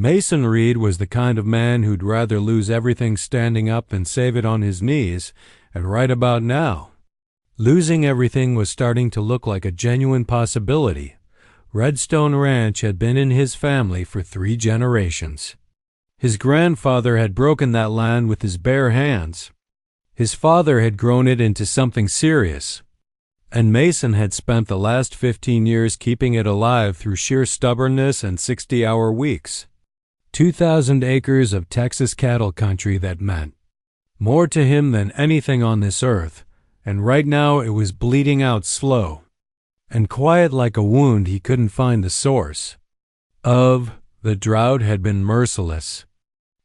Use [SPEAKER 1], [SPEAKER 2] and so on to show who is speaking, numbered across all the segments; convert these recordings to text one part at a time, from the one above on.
[SPEAKER 1] Mason Reed was the kind of man who'd rather lose everything standing up than save it on his knees, and right about now, losing everything was starting to look like a genuine possibility. Redstone Ranch had been in his family for 3 generations. His grandfather had broken that land with his bare hands. His father had grown it into something serious, and Mason had spent the last 15 years keeping it alive through sheer stubbornness and 60-hour weeks. 2,000 acres of Texas cattle country that meant more to him than anything on this earth, and right now it was bleeding out slow and quiet like a wound he couldn't find the source of. The drought had been merciless.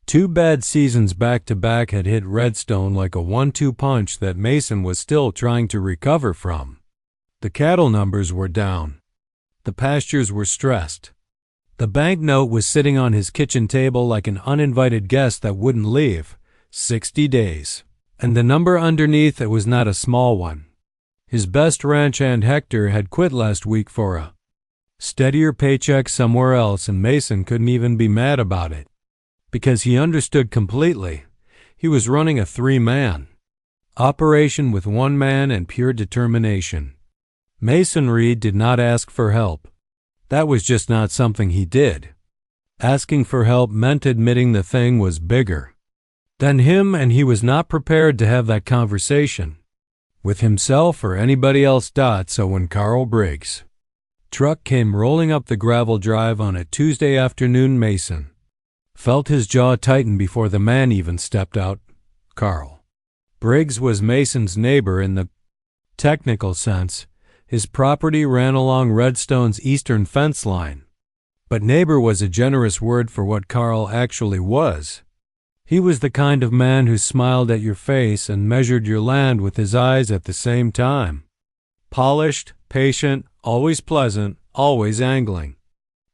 [SPEAKER 1] 2 bad seasons back-to-back had hit Redstone like a 1-2 punch that Mason was still trying to recover from. The cattle numbers were down. The pastures were stressed. The banknote was sitting on his kitchen table like an uninvited guest that wouldn't leave. 60 days. And the number underneath it was not a small one. His best ranch hand Hector had quit last week for a steadier paycheck somewhere else, and Mason couldn't even be mad about it, because he understood completely. He was running a 3-man operation with 1 man and pure determination. Mason Reed did not ask for help. That was just not something he did. Asking for help meant admitting the thing was bigger than him, and he was not prepared to have that conversation with himself or anybody else. So when Carl Briggs' truck came rolling up the gravel drive on a Tuesday afternoon, Mason felt his jaw tighten before the man even stepped out. Carl Briggs was Mason's neighbor in the technical sense. His property ran along Redstone's eastern fence line, but neighbor was a generous word for what Carl actually was. He was the kind of man who smiled at your face and measured your land with his eyes at the same time. Polished, patient, always pleasant, always angling.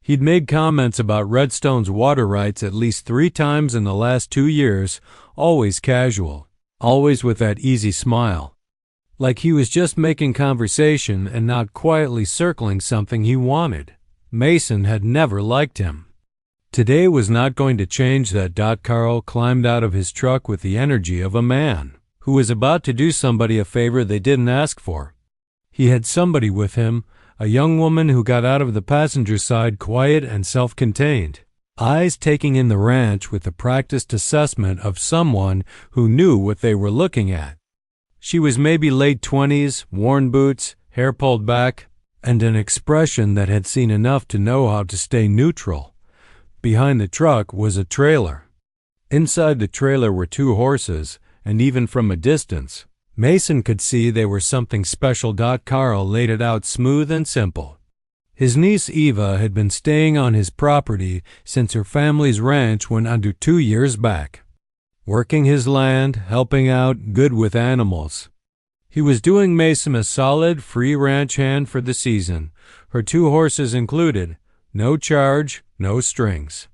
[SPEAKER 1] He'd made comments about Redstone's water rights at least 3 times in the last 2 years, always casual, always with that easy smile, like he was just making conversation and not quietly circling something he wanted. Mason had never liked him. Today was not going to change that. Carl climbed out of his truck with the energy of a man who was about to do somebody a favor they didn't ask for. He had somebody with him, a young woman who got out of the passenger side quiet and self-contained, eyes taking in the ranch with the practiced assessment of someone who knew what they were looking at. She was maybe late 20s, worn boots, hair pulled back, and an expression that had seen enough to know how to stay neutral. Behind the truck was a trailer. Inside the trailer were 2 horses, and even from a distance, Mason could see they were something special. Carl laid it out smooth and simple. His niece Eva had been staying on his property since her family's ranch went under 2 years back. Working his land, helping out, good with animals. He was doing Mason a solid, free ranch hand for the season, her 2 horses included. No charge, no strings.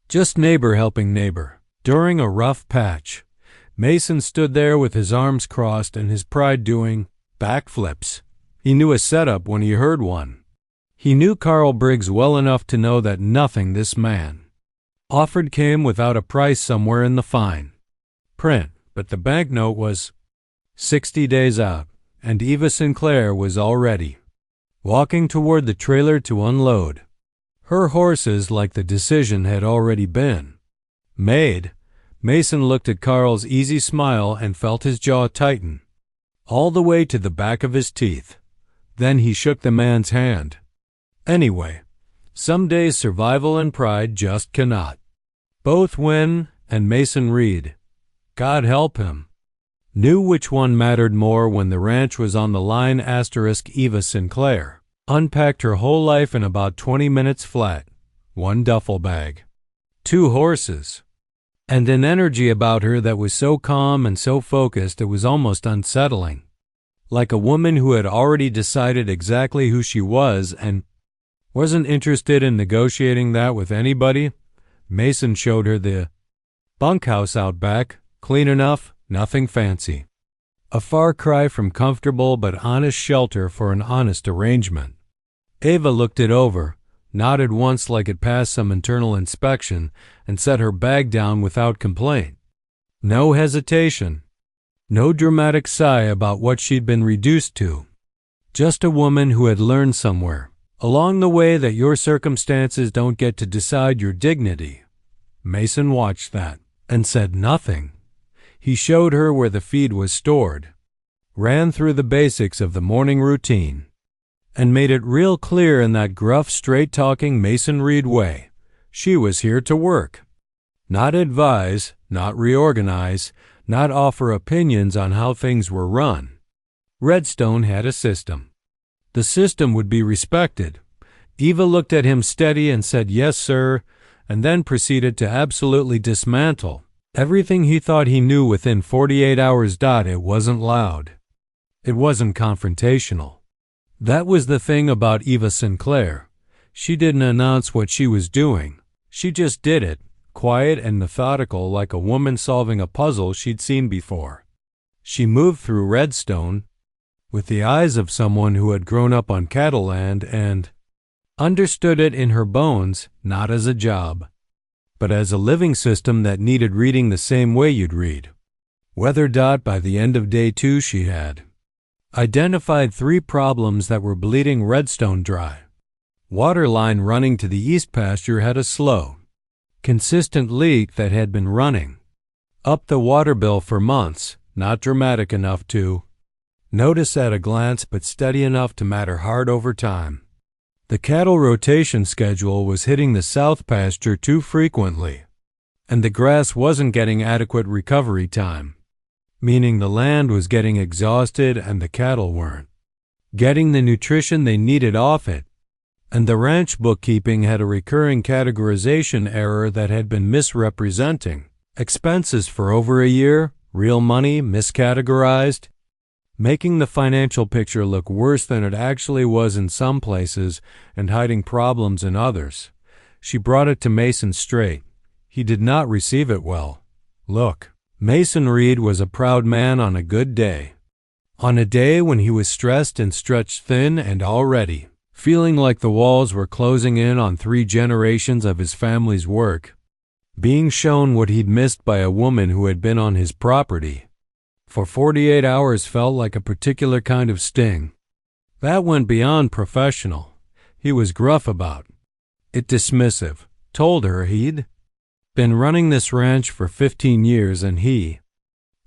[SPEAKER 1] Just neighbor helping neighbor. During a rough patch, Mason stood there with his arms crossed and his pride doing backflips. He knew a setup when he heard one. He knew Carl Briggs well enough to know that nothing this man offered came without a price somewhere in the fine print, but the banknote was 60 days out, and Eva Sinclair was already walking toward the trailer to unload her horses like the decision had already been made. Mason looked at Carl's easy smile and felt his jaw tighten, all the way to the back of his teeth. Then he shook the man's hand. Anyway, some days survival and pride just cannot both win, and Mason Reed, God help him, knew which one mattered more when the ranch was on the line. Eva Sinclair unpacked her whole life in about 20 minutes flat. 1 duffel bag, 2 horses, and an energy about her that was so calm and so focused it was almost unsettling. Like a woman who had already decided exactly who she was and wasn't interested in negotiating that with anybody. Mason showed her the bunkhouse out back, clean enough, nothing fancy. A far cry from comfortable but honest shelter for an honest arrangement. Eva looked it over, nodded once like it passed some internal inspection, and set her bag down without complaint. No hesitation. No dramatic sigh about what she'd been reduced to. Just a woman who had learned somewhere along the way that your circumstances don't get to decide your dignity. Mason watched that and said nothing. He showed her where the feed was stored, ran through the basics of the morning routine, and made it real clear in that gruff, straight-talking Mason Reed way. She was here to work. Not advise, not reorganize, not offer opinions on how things were run. Redstone had a system. The system would be respected. Eva looked at him steady and said, "Yes, sir," and then proceeded to absolutely dismantle everything he thought he knew within 48 hours. It wasn't loud. It wasn't confrontational. That was the thing about Eva Sinclair. She didn't announce what she was doing. She just did it, quiet and methodical, like a woman solving a puzzle she'd seen before. She moved through Redstone with the eyes of someone who had grown up on cattle land and understood it in her bones, not as a job, but as a living system that needed reading the same way you'd read. By the end of day 2 she had identified 3 problems that were bleeding Redstone dry. Water line running to the east pasture had a slow, consistent leak that had been running up the water bill for months, not dramatic enough to notice at a glance, but steady enough to matter hard over time. The cattle rotation schedule was hitting the south pasture too frequently, and the grass wasn't getting adequate recovery time, meaning the land was getting exhausted and the cattle weren't getting the nutrition they needed off it. And the ranch bookkeeping had a recurring categorization error that had been misrepresenting expenses for over a year, real money miscategorized, making the financial picture look worse than it actually was in some places and hiding problems in others. She brought it to Mason straight. He did not receive it well. Look, Mason Reed was a proud man on a good day. On a day when he was stressed and stretched thin and already feeling like the walls were closing in on 3 generations of his family's work, being shown what he'd missed by a woman who had been on his property for 48 hours felt like a particular kind of sting. That went beyond professional. He was gruff about it, dismissive, told her he'd been running this ranch for 15 years and he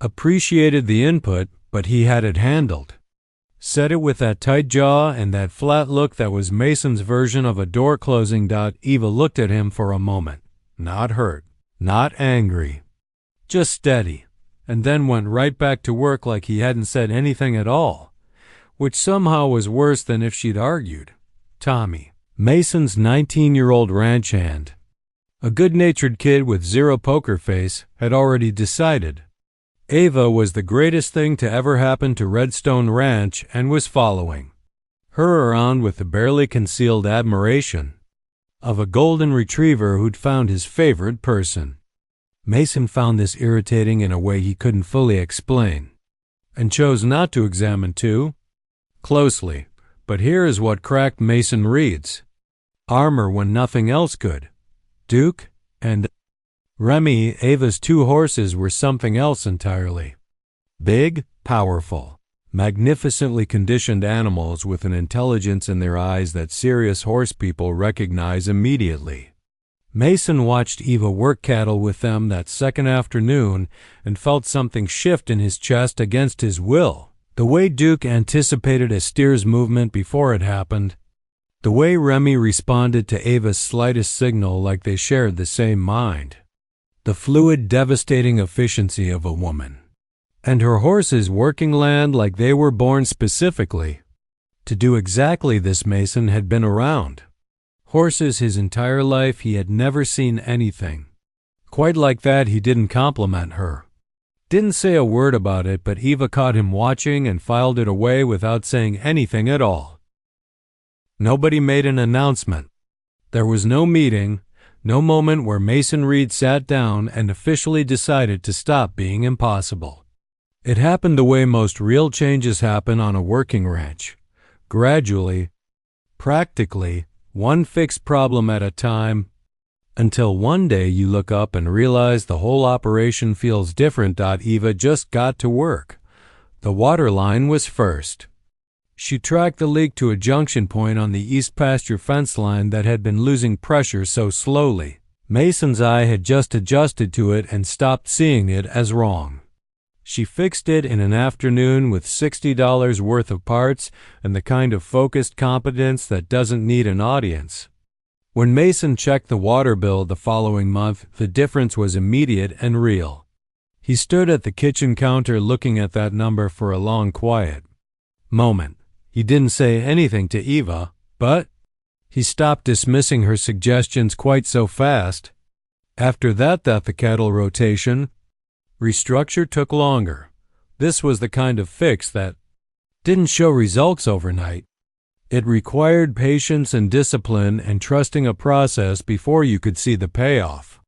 [SPEAKER 1] appreciated the input, but he had it handled. Said it with that tight jaw and that flat look that was Mason's version of a door closing. Eva looked at him for a moment, not hurt, not angry, just steady, and then went right back to work like he hadn't said anything at all, which somehow was worse than if she'd argued. Tommy, Mason's 19-year-old ranch hand, a good-natured kid with 0 poker face, had already decided Ava was the greatest thing to ever happen to Redstone Ranch and was following her around with the barely concealed admiration of a golden retriever who'd found his favorite person. Mason found this irritating in a way he couldn't fully explain, and chose not to examine too closely. But here is what cracked Mason Reed's armor when nothing else could. Duke and Remy, Ava's 2 horses, were something else entirely. Big, powerful, magnificently conditioned animals with an intelligence in their eyes that serious horse people recognize immediately. Mason watched Eva work cattle with them that second afternoon and felt something shift in his chest against his will. The way Duke anticipated a steer's movement before it happened. The way Remy responded to Ava's slightest signal like they shared the same mind. The fluid, devastating efficiency of a woman. And her horses working land like they were born specifically to do exactly this. Mason had been around horses his entire life. He had never seen anything quite like that. He didn't compliment her, didn't say a word about it, but Eva caught him watching and filed it away without saying anything at all. Nobody made an announcement. There was no meeting, no moment where Mason Reed sat down and officially decided to stop being impossible. It happened the way most real changes happen on a working ranch, gradually, practically, one fixed problem at a time, until one day you look up and realize the whole operation feels different. Eva just got to work. The water line was first. She tracked the leak to a junction point on the east pasture fence line that had been losing pressure so slowly. Mason's eye had just adjusted to it and stopped seeing it as wrong. She fixed it in an afternoon with $60 worth of parts and the kind of focused competence that doesn't need an audience. When Mason checked the water bill the following month, the difference was immediate and real. He stood at the kitchen counter looking at that number for a long, quiet moment. He didn't say anything to Eva, but he stopped dismissing her suggestions quite so fast. After that, the cattle rotation restructure took longer. This was the kind of fix that didn't show results overnight. It required patience and discipline and trusting a process before you could see the payoff.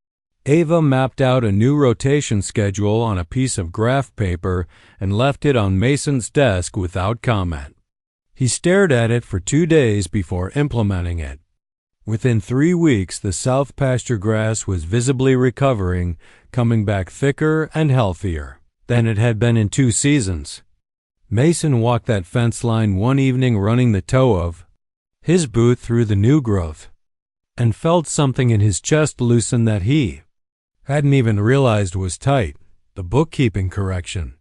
[SPEAKER 1] Eva mapped out a new rotation schedule on a piece of graph paper and left it on Mason's desk without comment. He stared at it for 2 days before implementing it. Within 3 weeks, the south pasture grass was visibly recovering, coming back thicker and healthier than it had been in 2 seasons. Mason walked that fence line one evening running the toe of his boot through the new growth and felt something in his chest loosen that he hadn't even realized was tight. The bookkeeping correction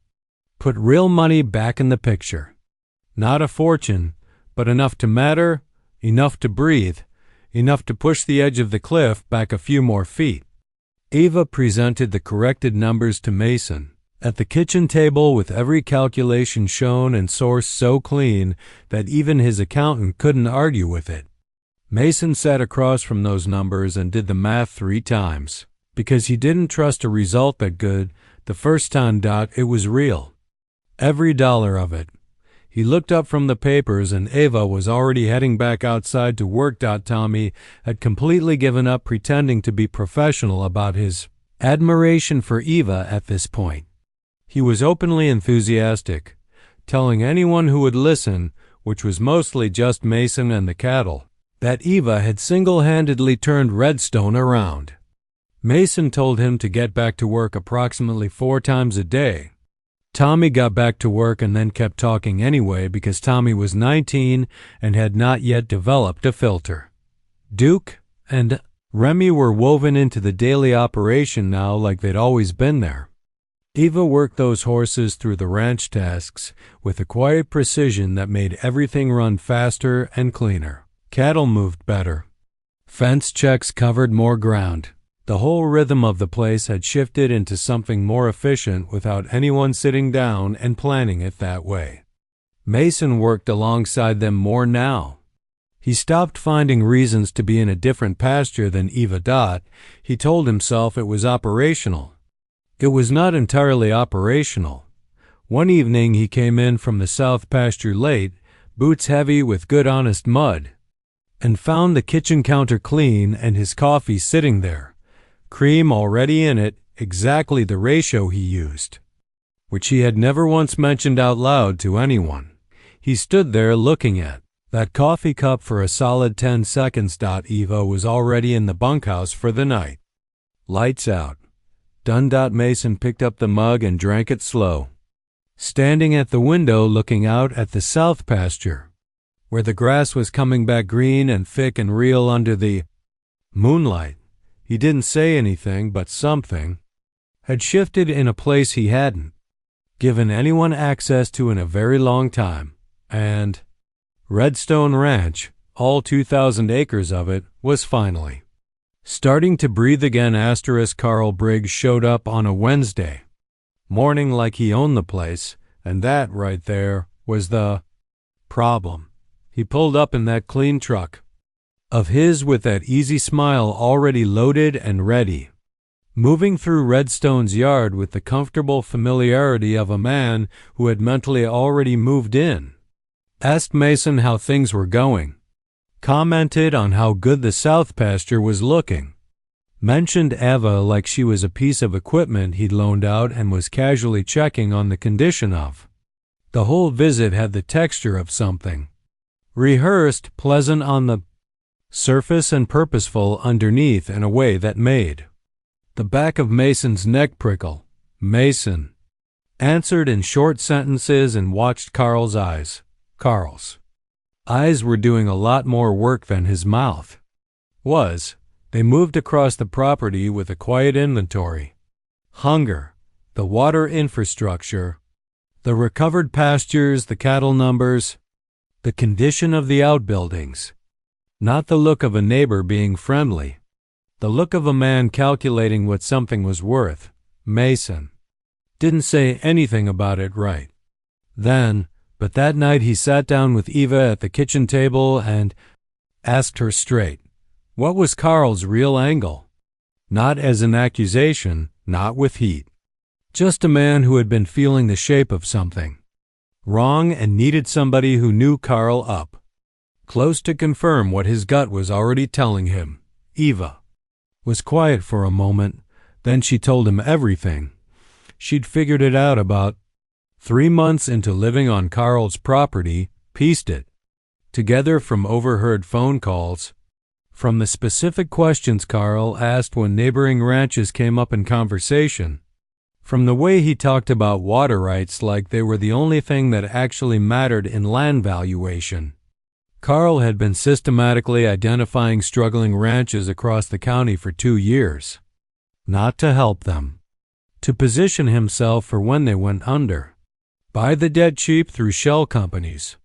[SPEAKER 1] put real money back in the picture. Not a fortune, but enough to matter, enough to breathe, enough to push the edge of the cliff back a few more feet. Eva presented the corrected numbers to Mason at the kitchen table with every calculation shown and source so clean that even his accountant couldn't argue with it. Mason sat across from those numbers and did the math 3 times, because he didn't trust a result that good the first time. It was real. Every dollar of it. He looked up from the papers and Eva was already heading back outside to work. Tommy had completely given up pretending to be professional about his admiration for Eva at this point. He was openly enthusiastic, telling anyone who would listen, which was mostly just Mason and the cattle, that Eva had single-handedly turned Redstone around. Mason told him to get back to work approximately 4 times a day. Tommy got back to work and then kept talking anyway because Tommy was 19 and had not yet developed a filter. Duke and Remy were woven into the daily operation now like they'd always been there. Eva worked those horses through the ranch tasks with a quiet precision that made everything run faster and cleaner. Cattle moved better. Fence checks covered more ground. The whole rhythm of the place had shifted into something more efficient without anyone sitting down and planning it that way. Mason worked alongside them more now. He stopped finding reasons to be in a different pasture than Eva. He told himself it was operational. It was not entirely operational. One evening he came in from the south pasture late, boots heavy with good honest mud, and found the kitchen counter clean and his coffee sitting there. Cream already in it, exactly the ratio he used, which he had never once mentioned out loud to anyone. He stood there looking at that coffee cup for a solid 10 seconds. Eva was already in the bunkhouse for the night. Lights out. Done. Mason picked up the mug and drank it slow, standing at the window looking out at the south pasture, where the grass was coming back green and thick and real under the moonlight. He didn't say anything, but something had shifted in a place he hadn't given anyone access to in a very long time, and Redstone Ranch, all 2,000 acres of it, was finally starting to breathe again. Carl Briggs showed up on a Wednesday morning like he owned the place, and that right there was the problem. He pulled up in that clean truck of his with that easy smile already loaded and ready, moving through Redstone's yard with the comfortable familiarity of a man who had mentally already moved in. Asked Mason how things were going, commented on how good the south pasture was looking, mentioned Eva like she was a piece of equipment he'd loaned out and was casually checking on the condition of. The whole visit had the texture of something rehearsed, pleasant on the surface and purposeful underneath in a way that made the back of Mason's neck prickle. Mason answered in short sentences and watched Carl's eyes. Carl's eyes were doing a lot more work than his mouth was. They moved across the property with a quiet inventory. Hunger, the water infrastructure, the recovered pastures, the cattle numbers, the condition of the outbuildings. Not the look of a neighbor being friendly. The look of a man calculating what something was worth. Mason didn't say anything about it right then, but that night he sat down with Eva at the kitchen table and asked her straight. What was Carl's real angle? Not as an accusation, not with heat. Just a man who had been feeling the shape of something wrong and needed somebody who knew Carl up close to confirm what his gut was already telling him. Eva was quiet for a moment, then she told him everything. She'd figured it out about 3 months into living on Carl's property, pieced it together from overheard phone calls, from the specific questions Carl asked when neighboring ranches came up in conversation, from the way he talked about water rights like they were the only thing that actually mattered in land valuation. Carl had been systematically identifying struggling ranches across the county for 2 years. Not to help them, to position himself for when they went under. Buy the dead cheap through shell companies.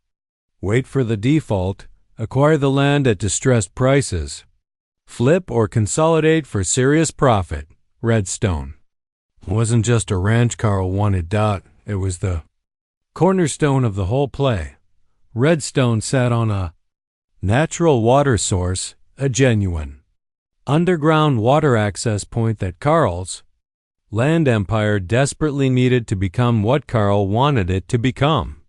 [SPEAKER 1] Wait for the default, acquire the land at distressed prices. Flip or consolidate for serious profit. Redstone. It wasn't just a ranch Carl wanted. It was the cornerstone of the whole play. Redstone sat on a natural water source, a genuine underground water access point that Carl's land empire desperately needed to become what Carl wanted it to become.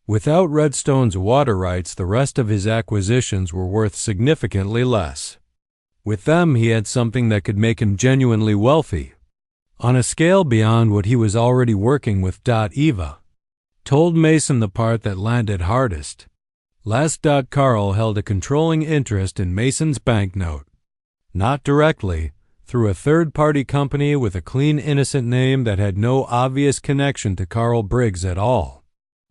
[SPEAKER 1] Without Redstone's water rights, the rest of his acquisitions were worth significantly less. With them, he had something that could make him genuinely wealthy, on a scale beyond what he was already working with. Eva told Mason the part that landed hardest. Last. Carl held a controlling interest in Mason's banknote. Not directly, through a third-party company with a clean, innocent name that had no obvious connection to Carl Briggs at all.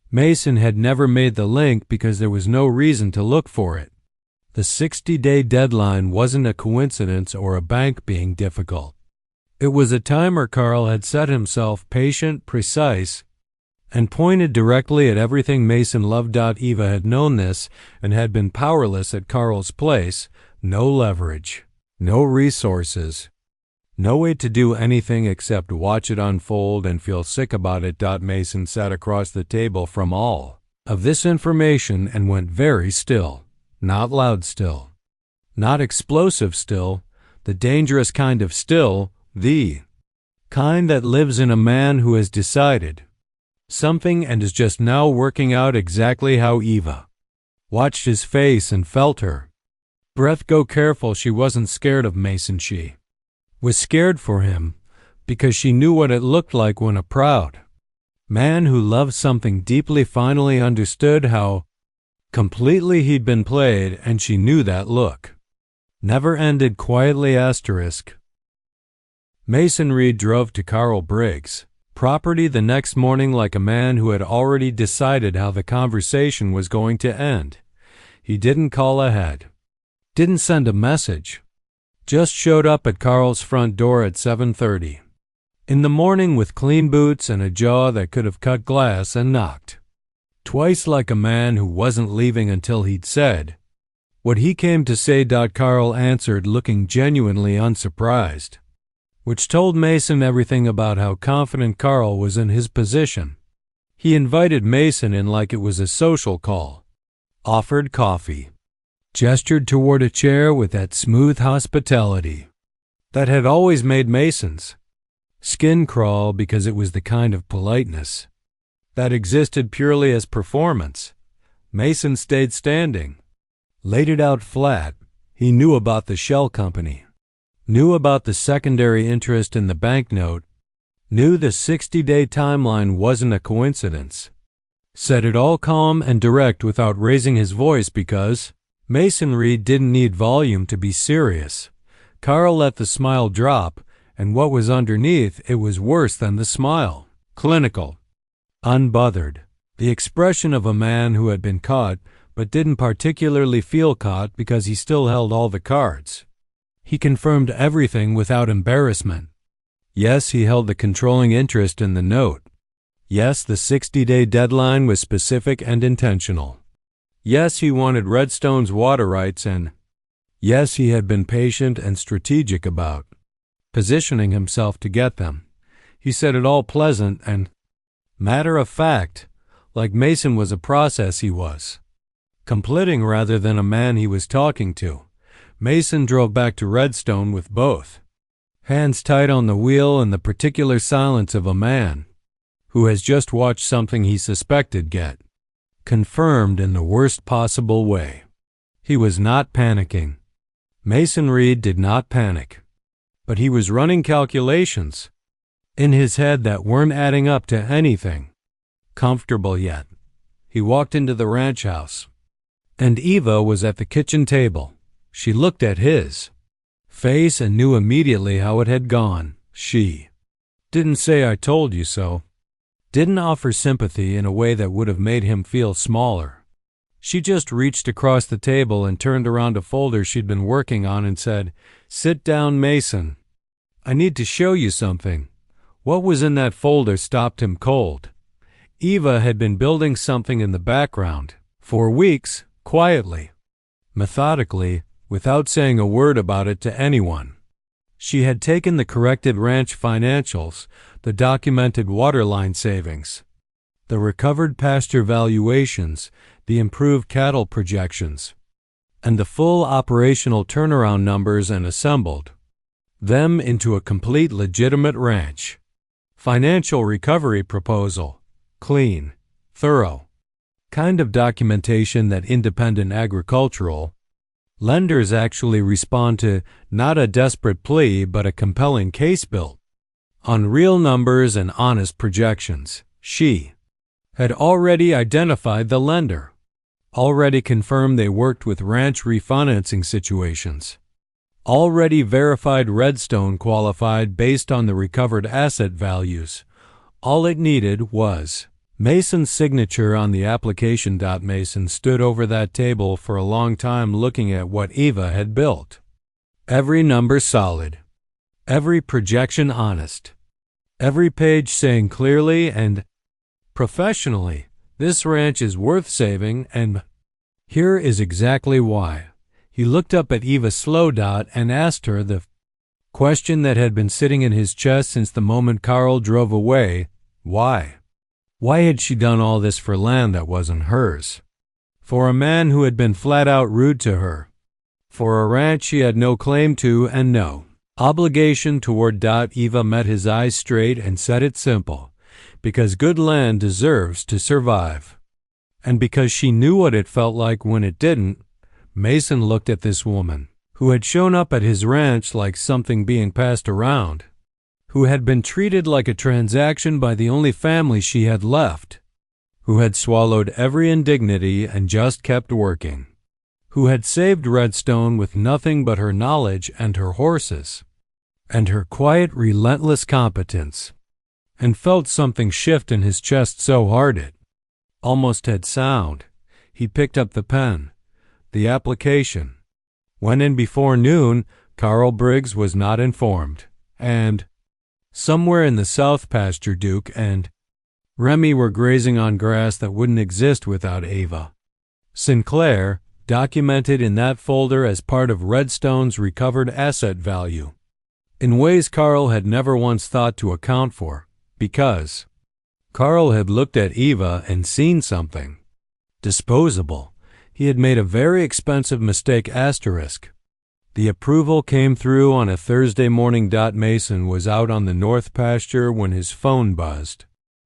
[SPEAKER 1] Mason had never made the link because there was no reason to look for it. The 60-day deadline wasn't a coincidence or a bank being difficult. It was a timer Carl had set himself, patient, precise, and pointed directly at everything Mason loved. Eva had known this and had been powerless at Carl's place. No leverage, no resources, no way to do anything except watch it unfold and feel sick about it. Mason sat across the table from all of this information and went very still. Not loud still, not explosive still, the dangerous kind of still, the kind that lives in a man who has decided something and is just now working out exactly how. Eva watched his face and felt her breath go. Careful, she wasn't scared of Mason. She was scared for him because she knew what it looked like when a proud man who loved something deeply finally understood how completely he'd been played, and she knew that look never ended quietly. Mason Reed drove to Carl Briggs' property the next morning like a man who had already decided how the conversation was going to end. He didn't call ahead, didn't send a message, just showed up at Carl's front door at 7:30 in the morning with clean boots and a jaw that could have cut glass, and knocked twice like a man who wasn't leaving until he'd said what he came to say. Carl answered, looking genuinely unsurprised, which told Mason everything about how confident Carl was in his position. He invited Mason in like it was a social call, offered coffee, gestured toward a chair with that smooth hospitality that had always made Mason's skin crawl, because it was the kind of politeness that existed purely as performance. Mason stayed standing, laid it out flat. He knew about the shell company, knew about the secondary interest in the banknote, knew the 60-day timeline wasn't a coincidence. Said it all calm and direct without raising his voice because Mason Reed didn't need volume to be serious. Carl let the smile drop, and what was underneath it was worse than the smile. Clinical. Unbothered. The expression of a man who had been caught but didn't particularly feel caught because he still held all the cards. He confirmed everything without embarrassment. Yes, he held the controlling interest in the note. Yes, the 60-day deadline was specific and intentional. Yes, he wanted Redstone's water rights, and yes, he had been patient and strategic about positioning himself to get them. He said it all pleasant and matter of fact, like Mason was a process he was completing rather than a man he was talking to. Mason drove back to Redstone with both hands tight on the wheel and the particular silence of a man who has just watched something he suspected get confirmed in the worst possible way. He was not panicking. Mason Reed did not panic. But he was running calculations in his head that weren't adding up to anything comfortable yet. He walked into the ranch house, and Eva was at the kitchen table. She looked at his face and knew immediately how it had gone. She didn't say, "I told you so." Didn't offer sympathy in a way that would have made him feel smaller. She just reached across the table and turned around a folder she'd been working on and said, "Sit down, Mason. I need to show you something." What was in that folder stopped him cold. Eva had been building something in the background for weeks, quietly, methodically, without saying a word about it to anyone. She had taken the corrected ranch financials, the documented waterline savings, the recovered pasture valuations, the improved cattle projections, and the full operational turnaround numbers and assembled them into a complete legitimate ranch financial recovery proposal. Clean, thorough, kind of documentation that independent agricultural lenders actually respond to, not a desperate plea but a compelling case built on real numbers and honest projections. She had already identified the lender, already confirmed they worked with ranch refinancing situations, already verified Redstone qualified based on the recovered asset values. All it needed was Mason's signature on the application. Mason stood over that table for a long time looking at what Eva had built. Every number solid, every projection honest, every page saying clearly and professionally, "This ranch is worth saving, and here is exactly why." He looked up at Eva Slow and asked her the question that had been sitting in his chest since the moment Carl drove away. Why? Why had she done all this for land that wasn't hers? For a man who had been flat out rude to her? For a ranch she had no claim to and no obligation toward? Eva met his eyes straight and said it simple. Because good land deserves to survive. And because she knew what it felt like when it didn't. Mason looked at this woman, who had shown up at his ranch like something being passed around, who had been treated like a transaction by the only family she had left, who had swallowed every indignity and just kept working, who had saved Redstone with nothing but her knowledge and her horses, and her quiet, relentless competence, and felt something shift in his chest so hard it almost had sound. He picked up the pen. The application went in before noon. Carl Briggs was not informed, and somewhere in the south pasture Duke and Remy were grazing on grass that wouldn't exist without Eva Sinclair, documented in that folder as part of Redstone's recovered asset value, in ways Carl had never once thought to account for, because Carl had looked at Eva and seen something disposable. He had made a very expensive mistake. The approval came through on a Thursday morning. Mason was out on the north pasture when his phone buzzed.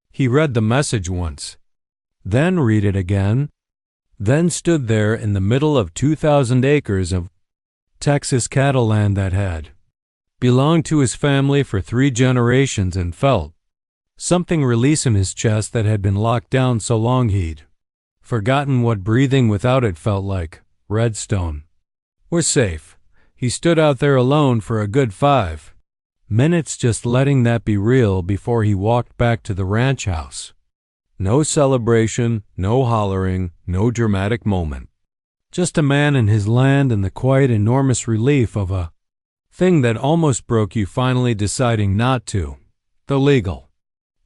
[SPEAKER 1] He read the message once, then read it again, then stood there in the middle of 2,000 acres of Texas cattle land that had belonged to his family for 3 generations and felt something release in his chest that had been locked down so long he'd forgotten what breathing without it felt like. Redstone. We're safe. He stood out there alone for a good 5 minutes just letting that be real before he walked back to the ranch house. No celebration, no hollering, no dramatic moment. Just a man and his land and the quiet enormous relief of a thing that almost broke you finally deciding not to. The legal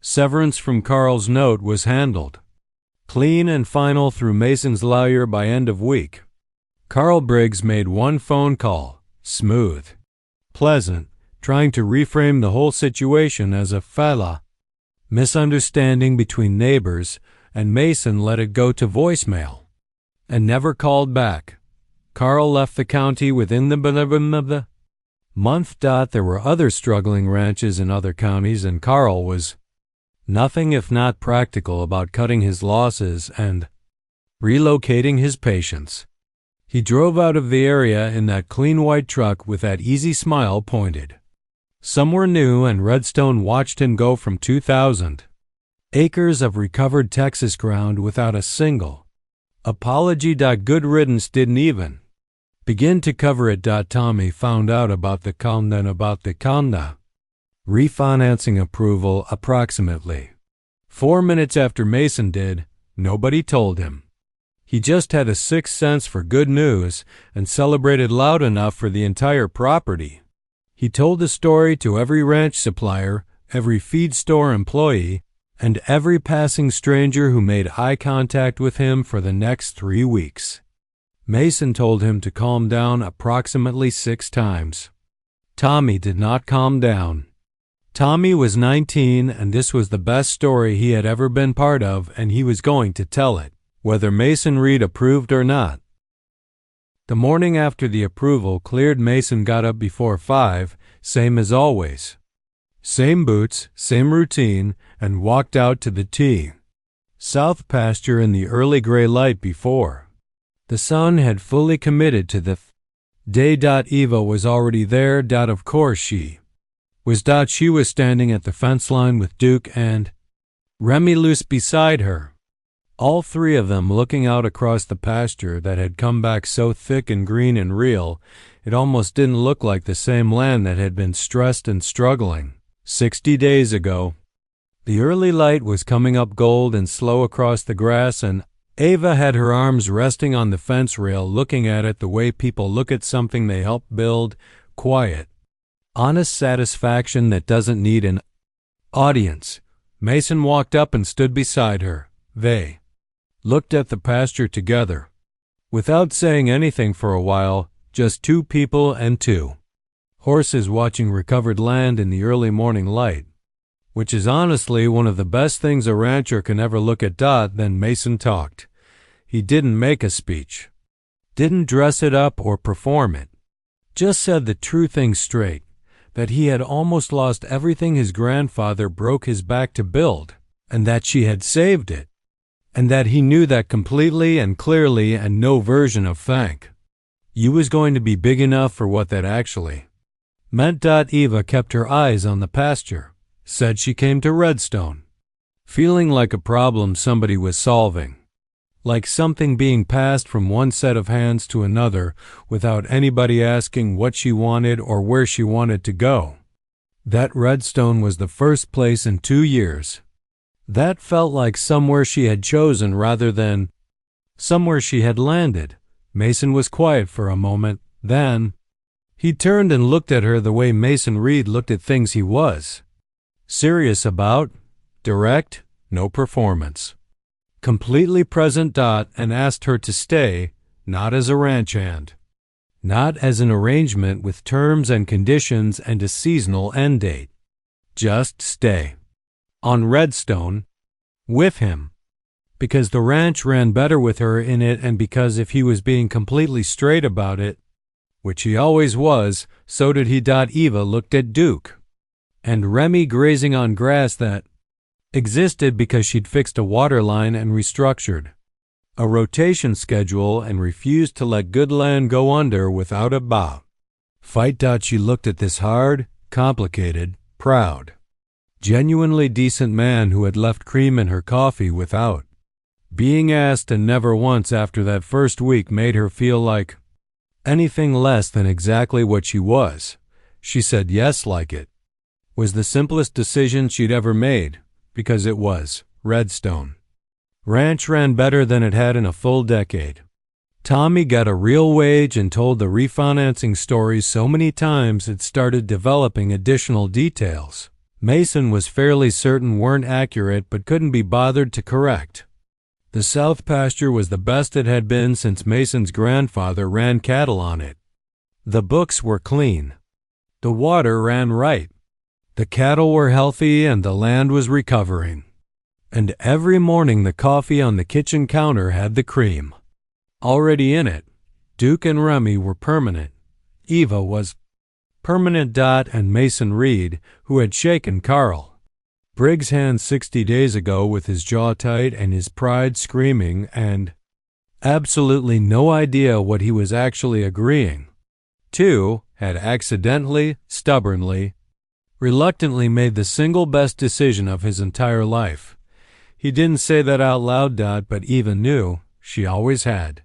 [SPEAKER 1] severance from Carl's note was handled. Clean and final through Mason's lawyer by end of week. Carl Briggs made one phone call, smooth, pleasant, trying to reframe the whole situation as a fella misunderstanding between neighbors, and Mason let it go to voicemail and never called back. Carl left the county within the month. There were other struggling ranches in other counties, and Carl was nothing if not practical about cutting his losses and relocating his patients. He drove out of the area in that clean white truck with that easy smile pointed somewhere new, and Redstone watched him go from 2,000 acres of recovered Texas ground without a single apology. Good riddance didn't even begin to cover it. Tommy found out about the Conda refinancing approval approximately 4 minutes after Mason did. Nobody told him. He just had a sixth sense for good news and celebrated loud enough for the entire property. He told the story to every ranch supplier, every feed store employee, and every passing stranger who made eye contact with him for the next 3 weeks. Mason told him to calm down approximately 6 times. Tommy did not calm down. Tommy was 19, and this was the best story he had ever been part of, and he was going to tell it, whether Mason Reed approved or not. The morning after the approval cleared, Mason got up before 5, same as always. Same boots, same routine, and walked out to the South pasture in the early gray light before the sun had fully committed to the day. Eva was already there. Of course she was. She was standing at the fence line with Duke and Remy loose beside her. All 3 of them looking out across the pasture that had come back so thick and green and real, it almost didn't look like the same land that had been stressed and struggling 60 days ago. The early light was coming up gold and slow across the grass, and Ava had her arms resting on the fence rail, looking at it the way people look at something they helped build, quiet, honest satisfaction that doesn't need an audience. Mason walked up and stood beside her. They looked at the pasture together, without saying anything for a while, just 2 people and 2 horses watching recovered land in the early morning light, which is honestly one of the best things a rancher can ever look at. Then Mason talked. He didn't make a speech, didn't dress it up or perform it, just said the true thing straight, that he had almost lost everything his grandfather broke his back to build, and that she had saved it, and that he knew that completely and clearly, and no version of thank you was going to be big enough for what that actually meant. Eva kept her eyes on the pasture, said she came to Redstone feeling like a problem somebody was solving, like something being passed from one set of hands to another without anybody asking what she wanted or where she wanted to go. That Redstone was the first place in 2 years that felt like somewhere she had chosen rather than somewhere she had landed. Mason was quiet for a moment. Then he turned and looked at her the way Mason Reed looked at things he was serious about, direct, no performance, completely present. And asked her to stay, not as a ranch hand, not as an arrangement with terms and conditions and a seasonal end date. Just stay on Redstone with him, because the ranch ran better with her in it, and because if he was being completely straight about it, which he always was, so did he. Eva looked at Duke and Remy grazing on grass that existed because she'd fixed a water line and restructured a rotation schedule and refused to let good land go under without a fight. She looked at this hard, complicated, proud, genuinely decent man who had left cream in her coffee without Being asked and never once after that first week made her feel like anything less than exactly what she was. She said yes like it was the simplest decision she'd ever made, because it was. Redstone Ranch ran better than it had in a full decade. Tommy got a real wage and told the refinancing stories so many times it started developing additional details Mason was fairly certain weren't accurate but couldn't be bothered to correct. The south pasture was the best it had been since Mason's grandfather ran cattle on it. The books were clean. The water ran right. The cattle were healthy and the land was recovering. And every morning the coffee on the kitchen counter had the cream already in it. Duke and Remy were permanent. Eva was permanent. And Mason Reed, who had shaken Carl Briggs' hand 60 days ago with his jaw tight and his pride screaming and absolutely no idea what he was actually agreeing to, had accidentally, stubbornly, reluctantly made the single best decision of his entire life. He didn't say that out loud, but Eva knew. She always had.